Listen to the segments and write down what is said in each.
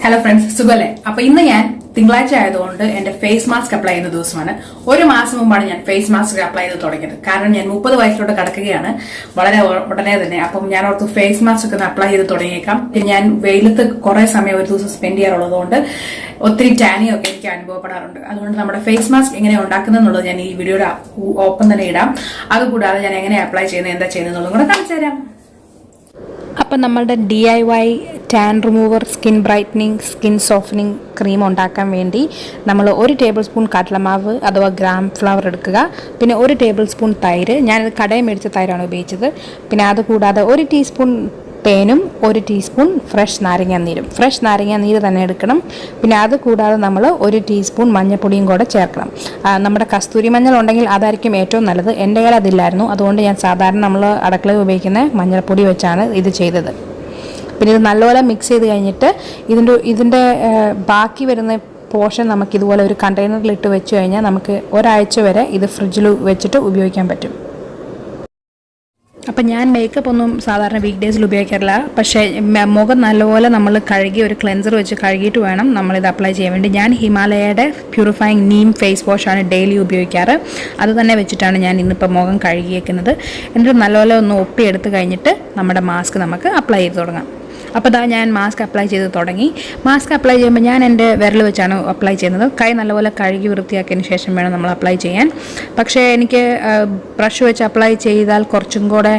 Hello friends, സുഖല്ലേ? അപ്പോൾ ഇന്ന് ഞാൻ തിങ്കളാഴ്ച ആയതുകൊണ്ട് എന്റെ ഫേസ് മാസ്ക് അപ്ലൈ ചെയ്യുന്ന ദിവസമാണ്. ഒരു മാസം മുമ്പാണ് ഞാൻ ഫേസ് മാസ്ക് അപ്ലൈ ചെയ്ത് തുടങ്ങിയത്. കാരണം ഞാൻ 30 വയസ്സിലോട്ട് കടക്കുകയാണ് വളരെ ഉടനെ തന്നെ. അപ്പം ഞാൻ ഓർത്ത് ഫേസ് മാസ്ക് ഒക്കെ അപ്ലൈ ചെയ്ത് തുടങ്ങിയേക്കാം. ഞാൻ വെയിലത്ത് കുറെ സമയം ഒരു ദിവസം സ്പെൻഡ് ചെയ്യാറുള്ളതുകൊണ്ട് ഒത്തിരി ടാനിയും ഒക്കെ എനിക്ക് അനുഭവപ്പെടാറുണ്ട്. അതുകൊണ്ട് നമ്മുടെ ഫേസ് മാസ്ക് എങ്ങനെ ഉണ്ടാക്കുന്നതെന്നുള്ളത് ഞാൻ ഈ വീഡിയോയുടെ ഓപ്പൺ തന്നെ ഇടാം. അതുകൂടാതെ ഞാൻ എങ്ങനെ അപ്ലൈ ചെയ്യുന്നത് എന്താ ചെയ്യുന്നതെന്നുള്ളത് കൂടെ കാണിച്ചു തരാം. അപ്പം നമ്മളുടെ DIY tan remover skin brightening skin softening cream ഉണ്ടാക്കാൻ വേണ്ടി നമ്മൾ 1 ടേബിൾ സ്പൂൺ കടലമാവ് അഥവാ ഗ്രാം ഫ്ലവർ എടുക്കുക. പിന്നെ 1 ടേബിൾ സ്പൂൺ തൈര്, ഞാനിത് കടയിൽ മേടിച്ച തൈരാണ് ഉപയോഗിച്ചത്. പിന്നെ അതുകൂടാതെ 1 ടീസ്പൂൺ തേനും 1 ടീസ്പൂൺ ഫ്രഷ് നാരങ്ങ നീര് തന്നെ എടുക്കണം. പിന്നെ അത് കൂടാതെ നമ്മൾ 1 ടീസ്പൂൺ മഞ്ഞൾപ്പൊടിയും കൂടെ ചേർക്കണം. നമ്മുടെ കസ്തൂരി മഞ്ഞൾ ഉണ്ടെങ്കിൽ അതായിരിക്കും ഏറ്റവും നല്ലത്. എൻ്റെ കയ്യിൽ അതില്ലായിരുന്നു, അതുകൊണ്ട് ഞാൻ സാധാരണ നമ്മൾ അടുക്കളയിൽ ഉപയോഗിക്കുന്ന മഞ്ഞൾപ്പൊടി വെച്ചാണ് ഇത് ചെയ്തത്. പിന്നെ ഇത് നല്ലപോലെ മിക്സ് ചെയ്ത് കഴിഞ്ഞിട്ട് ഇതിൻ്റെ ബാക്കി വരുന്ന പോർഷൻ നമുക്ക് ഇതുപോലെ ഒരു കണ്ടെയ്നറിലിട്ട് വെച്ച് കഴിഞ്ഞാൽ നമുക്ക് ഒരാഴ്ച വരെ ഇത് ഫ്രിഡ്ജിൽ വെച്ചിട്ട് ഉപയോഗിക്കാൻ പറ്റും. അപ്പം ഞാൻ മേക്കപ്പ് ഒന്നും സാധാരണ വീക്ക് ഡേയ്സിൽ ഉപയോഗിക്കാറില്ല. പക്ഷേ മുഖം നല്ലപോലെ നമ്മൾ കഴുകി ഒരു ക്ലെൻസർ വെച്ച് കഴുകിയിട്ട് വേണം നമ്മളിത് അപ്ലൈ ചെയ്യാൻ വേണ്ടി. ഞാൻ ഹിമാലയയുടെ പ്യൂരിഫൈങ് നീം ഫേസ് വാഷാണ് ഡെയിലി ഉപയോഗിക്കാറ്. അത് തന്നെ വെച്ചിട്ടാണ് ഞാൻ ഇന്നിപ്പോൾ മുഖം കഴുകിയേക്കുന്നത്. എന്നിട്ട് നല്ലപോലെ ഒന്ന് ഒപ്പിയെടുത്ത് കഴിഞ്ഞിട്ട് നമ്മുടെ മാസ്ക് നമുക്ക് അപ്ലൈ ചെയ്ത് തുടങ്ങാം. അപ്പോൾ ഇതാ ഞാൻ മാസ്ക് അപ്ലൈ ചെയ്ത് തുടങ്ങി. മാസ്ക് അപ്ലൈ ചെയ്യുമ്പോൾ ഞാൻ എൻ്റെ വിരൽ വെച്ചാണ് അപ്ലൈ ചെയ്യുന്നത്. കൈ നല്ലപോലെ കഴുകി വൃത്തിയാക്കിയതിന് ശേഷം വേണം നമ്മൾ അപ്ലൈ ചെയ്യാൻ. പക്ഷേ എനിക്ക് ബ്രഷ് വെച്ച് അപ്ലൈ ചെയ്താൽ കുറച്ചും കൂടെ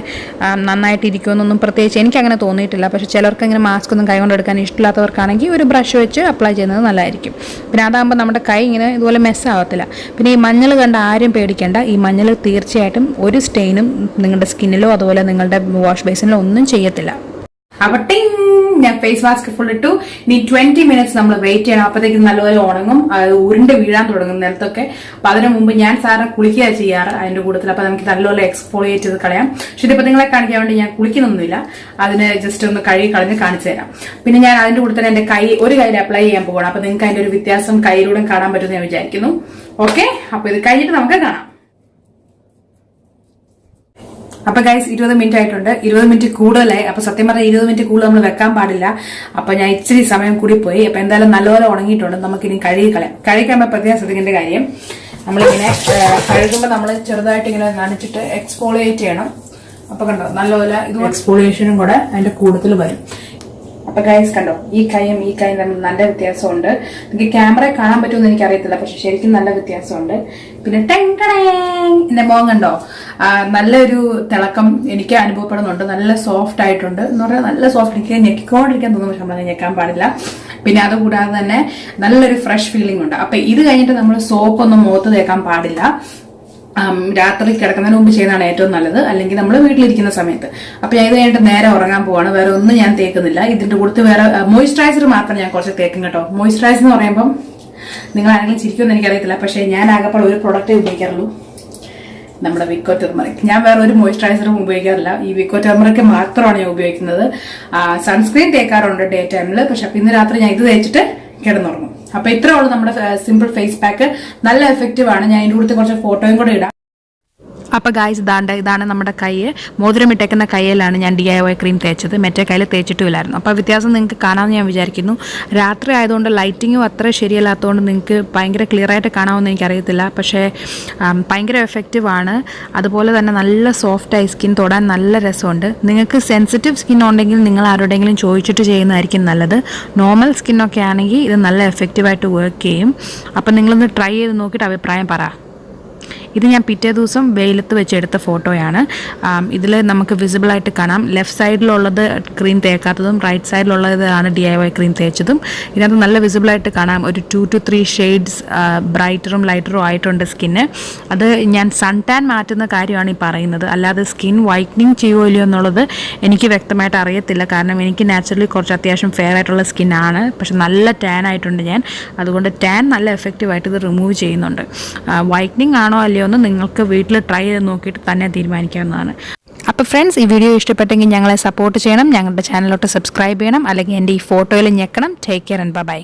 നന്നായിട്ടിരിക്കുമെന്നൊന്നും പ്രത്യേകിച്ച് എനിക്കങ്ങനെ തോന്നിയിട്ടില്ല. പക്ഷേ ചിലർക്ക് ഇങ്ങനെ മാസ്ക് ഒന്നും കൈ കൊണ്ട് എടുക്കാൻ ഇഷ്ടമില്ലാത്തവർക്കാണെങ്കിൽ ഒരു ബ്രഷ് വെച്ച് അപ്ലൈ ചെയ്യുന്നത് നല്ലതായിരിക്കും. പിന്നെ അതാകുമ്പോൾ നമ്മുടെ കൈ ഇങ്ങനെ ഇതുപോലെ മെസ്സാവത്തില്ല. പിന്നെ ഈ മഞ്ഞൾ കണ്ട ആരും പേടിക്കേണ്ട. ഈ മഞ്ഞൾ തീർച്ചയായിട്ടും ഒരു സ്റ്റെയിനും നിങ്ങളുടെ സ്കിന്നിലോ അതുപോലെ നിങ്ങളുടെ വാഷ് ബേസിനിലോ ഒന്നും ചെയ്യത്തില്ല. അപ്പൊ ഞാൻ ഫേസ് മാസ്ക് ഫുൾ ഇട്ടു. ഇനി 20 മിനിറ്റ്സ് നമ്മൾ വെയിറ്റ് ചെയ്യണം. അപ്പോഴത്തേക്കും നല്ലപോലെ ഉണങ്ങും, ഉരുണ്ട് വീഴാൻ തുടങ്ങും നിലത്തൊക്കെ. അപ്പൊ അതിനു മുമ്പ് ഞാൻ സാറിന് കുളിക്കുക ചെയ്യാറ് അതിന്റെ കൂട്ടത്തിൽ. അപ്പൊ നമുക്ക് നല്ലപോലെ എക്സ്ഫോളിയേറ്റ് ചെയ്ത് കളയാം. പക്ഷെ ഇതിപ്പോ നിങ്ങളെ കാണിക്കാൻ വേണ്ടി ഞാൻ കുളിക്കുന്നൊന്നുമില്ല, അതിന് ജസ്റ്റ് ഒന്ന് കഴുകി കളഞ്ഞ് കാണിച്ചു തരാം. പിന്നെ ഞാൻ അതിന്റെ കൂട്ടത്തിൽ എന്റെ കൈ ഒരു കയ്യിൽ അപ്ലൈ ചെയ്യാൻ പോകണം. അപ്പൊ നിങ്ങൾക്ക് അതിന്റെ ഒരു വ്യത്യാസം കയ്യിലൂടെ കാണാൻ പറ്റുമെന്ന് ഞാൻ വിചാരിക്കുന്നു. ഓക്കെ, അപ്പൊ ഇത് കഴിഞ്ഞിട്ട് നമുക്ക് കാണാം. അപ്പൊ ഗൈസ് 20 മിനിറ്റ് ആയിട്ടുണ്ട്. 20 മിനിറ്റ് കൂടുതലായി. അപ്പൊ സത്യം പറഞ്ഞാൽ 20 മിനിറ്റ് കൂടുതൽ നമ്മൾ വെക്കാൻ പാടില്ല. അപ്പൊ ഞാൻ ഇച്ചിരി സമയം കൂടി പോയി. അപ്പൊ എന്തായാലും നല്ലപോലെ ഉണങ്ങിയിട്ടുണ്ട്. നമുക്ക് ഇനി കഴിക്കുമ്പോൾ പ്രത്യേകം ശ്രദ്ധിക്കേണ്ട കാര്യം, നമ്മളിങ്ങനെ കഴുകുമ്പോൾ നമ്മൾ ചെറുതായിട്ട് ഇങ്ങനെ നനച്ചിട്ട് എക്സ്ഫോളിയേറ്റ് ചെയ്യണം. അപ്പൊ കണ്ടോ നല്ലപോലെ ഇത് എക്സ്ഫോളിയേഷനും കൂടെ അതിന്റെ കൂടുതൽ വരും. അപ്പൊ ഗൈസ് കണ്ടോ, ഈ കൈയും തമ്മിൽ നല്ല വ്യത്യാസമുണ്ട്. നിങ്ങൾക്ക് ക്യാമറയിൽ കാണാൻ പറ്റുമെന്ന് എനിക്ക് അറിയത്തില്ല, പക്ഷെ ശരിക്കും നല്ല വ്യത്യാസമുണ്ട്. പിന്നെ എന്റെ മുഖം കണ്ടോ, നല്ലൊരു തിളക്കം എനിക്ക് അനുഭവപ്പെടുന്നുണ്ട്. നല്ല സോഫ്റ്റ് ആയിട്ടുണ്ട് എന്ന് പറഞ്ഞാൽ നല്ല സോഫ്റ്റ്. എനിക്ക് ഞെക്കിക്കൊണ്ടിരിക്കാൻ തോന്നുന്നു, പക്ഷെ നമ്മളെ ഞെക്കാൻ പാടില്ല. പിന്നെ അതുകൂടാതെ തന്നെ നല്ലൊരു ഫ്രഷ് ഫീലിംഗ് ഉണ്ട്. അപ്പൊ ഇത് കഴിഞ്ഞിട്ട് നമ്മൾ സോപ്പൊന്നും മുഖത്ത് തേക്കാൻ പാടില്ല. രാത്രി കിടക്കുന്നതിന് മുമ്പ് ചെയ്യുന്നതാണ് ഏറ്റവും നല്ലത്, അല്ലെങ്കിൽ നമ്മൾ വീട്ടിലിരിക്കുന്ന സമയത്ത്. അപ്പൊ ഞാൻ ഇത് കഴിഞ്ഞിട്ട് നേരെ ഉറങ്ങാൻ പോവാണ്. വേറെ ഒന്നും ഞാൻ തേക്കുന്നില്ല. ഇതിന്റെ കൂടെ വേറെ മോയിസ്ചറൈസർ മാത്രം ഞാൻ കുറച്ച് തേക്കും കേട്ടോ. മോയിസ്ചറൈസർ എന്ന് പറയുമ്പോൾ നിങ്ങൾ ആരെങ്കിലും ചിരിക്കുമെന്ന് എനിക്കറിയത്തില്ല, പക്ഷെ ഞാൻ ആകെപ്പോൾ ഒരു പ്രൊഡക്റ്റ് ഉപയോഗിക്കാറുള്ളൂ, നമ്മുടെ വിക്കോ ടെർമറിക്. ഞാൻ വേറെ ഒരു മോയിസ്ചറൈസറും ഉപയോഗിക്കാറില്ല. ഈ വിക്കോ ടെർമറിക് മാത്രമാണ് ഞാൻ ഉപയോഗിക്കുന്നത്. സൺസ്ക്രീൻ തേക്കാറുണ്ട് ഡേ ടൈമിൽ, പക്ഷെ ഇന്ന് രാത്രി ഞാൻ ഇത് തേച്ചിട്ട് കിടന്നുറങ്ങും. അപ്പൊ ഇത്രേ ഉള്ളൂ നമ്മുടെ സിമ്പിൾ ഫേസ് പാക്ക്. നല്ല എഫക്റ്റീവ് ആണ്. ഞാൻ ഇതിന്റെ കൂടെ കുറച്ച് ഫോട്ടോയും കൂടെ ഇടാം. അപ്പോൾ ഗായ്സ് ഇതാണ് നമ്മുടെ കൈ. മോതിരം ഇട്ടേക്കുന്ന കയ്യിലാണ് ഞാൻ DIY ക്രീം തേച്ചത്. മറ്റേ കയ്യിൽ തേച്ചിട്ടുമില്ലായിരുന്നു. അപ്പോൾ വ്യത്യാസം നിങ്ങൾക്ക് കാണാമെന്ന് ഞാൻ വിചാരിക്കുന്നു. രാത്രി ആയതുകൊണ്ട് ലൈറ്റിങ്ങും അത്ര ശരിയല്ലാത്തതുകൊണ്ട് നിങ്ങൾക്ക് ഭയങ്കര ക്ലിയർ ആയിട്ട് കാണാമെന്ന് എനിക്കറിയത്തില്ല. പക്ഷേ ഭയങ്കര എഫക്റ്റീവ് ആണ്. അതുപോലെ തന്നെ നല്ല സോഫ്റ്റായി സ്കിൻ തൊടാൻ നല്ല രസമുണ്ട്. നിങ്ങൾക്ക് സെൻസിറ്റീവ് സ്കിൻ ഉണ്ടെങ്കിൽ നിങ്ങൾ ആരോടെങ്കിലും ചോദിച്ചിട്ട് ചെയ്യുന്നതായിരിക്കും നല്ലത്. നോർമൽ സ്കിന്നൊക്കെ ആണെങ്കിൽ ഇത് നല്ല എഫക്റ്റീവായിട്ട് വർക്ക് ചെയ്യും. അപ്പം നിങ്ങളൊന്ന് ട്രൈ ചെയ്ത് നോക്കിയിട്ട് അഭിപ്രായം പറ. ഇത് ഞാൻ പിറ്റേ ദിവസം വെയിലത്ത് വെച്ചെടുത്ത ഫോട്ടോയാണ്. ഇതിൽ നമുക്ക് വിസിബിളായിട്ട് കാണാം. ലെഫ്റ്റ് സൈഡിലുള്ളത് ക്രീം തേക്കാത്തതും റൈറ്റ് സൈഡിലുള്ളതാണ് DIY ക്രീം തേച്ചതും. ഇതിനകത്ത് നല്ല വിസിബിളായിട്ട് കാണാം. ഒരു 2 to 3 ഷെയ്ഡ്സ് ബ്രൈറ്ററും ലൈറ്ററും ആയിട്ടുണ്ട് സ്കിന്ന്. അത് ഞാൻ സൺ ടാൻ മാറ്റുന്ന കാര്യമാണ് ഈ പറയുന്നത്. അല്ലാതെ സ്കിൻ വൈറ്റനിങ് ചെയ്യുമോ ഇല്ലയോ എന്നുള്ളത് എനിക്ക് വ്യക്തമായിട്ട് അറിയത്തില്ല. കാരണം എനിക്ക് നാച്ചുറലി കുറച്ച് അത്യാവശ്യം ഫെയർ ആയിട്ടുള്ള സ്കിന്നാണ്. പക്ഷെ നല്ല ടാൻ ആയിട്ടുണ്ട് ഞാൻ. അതുകൊണ്ട് ടാൻ നല്ല എഫക്റ്റീവായിട്ട് ഇത് റിമൂവ് ചെയ്യുന്നുണ്ട്. വൈറ്റനിങ് ആണോ അല്ലയോ എന്ന് നിങ്ങൾക്ക് വീട്ടിൽ ട്രൈ ചെയ്ത് നോക്കിയിട്ട് തന്നെ തീരുമാനിക്കാവുന്നതാണ്. അപ്പോൾ ഫ്രണ്ട്സ്, ഈ വീഡിയോ ഇഷ്ടപ്പെട്ടെങ്കിൽ ഞങ്ങളെ സപ്പോർട്ട് ചെയ്യണം. ഞങ്ങളുടെ ചാനലിലോട്ട് സബ്സ്ക്രൈബ് ചെയ്യണം. അല്ലെങ്കിൽ എൻ്റെ ഈ ഫോട്ടോയിൽ ഞെക്കണം. Take care and by.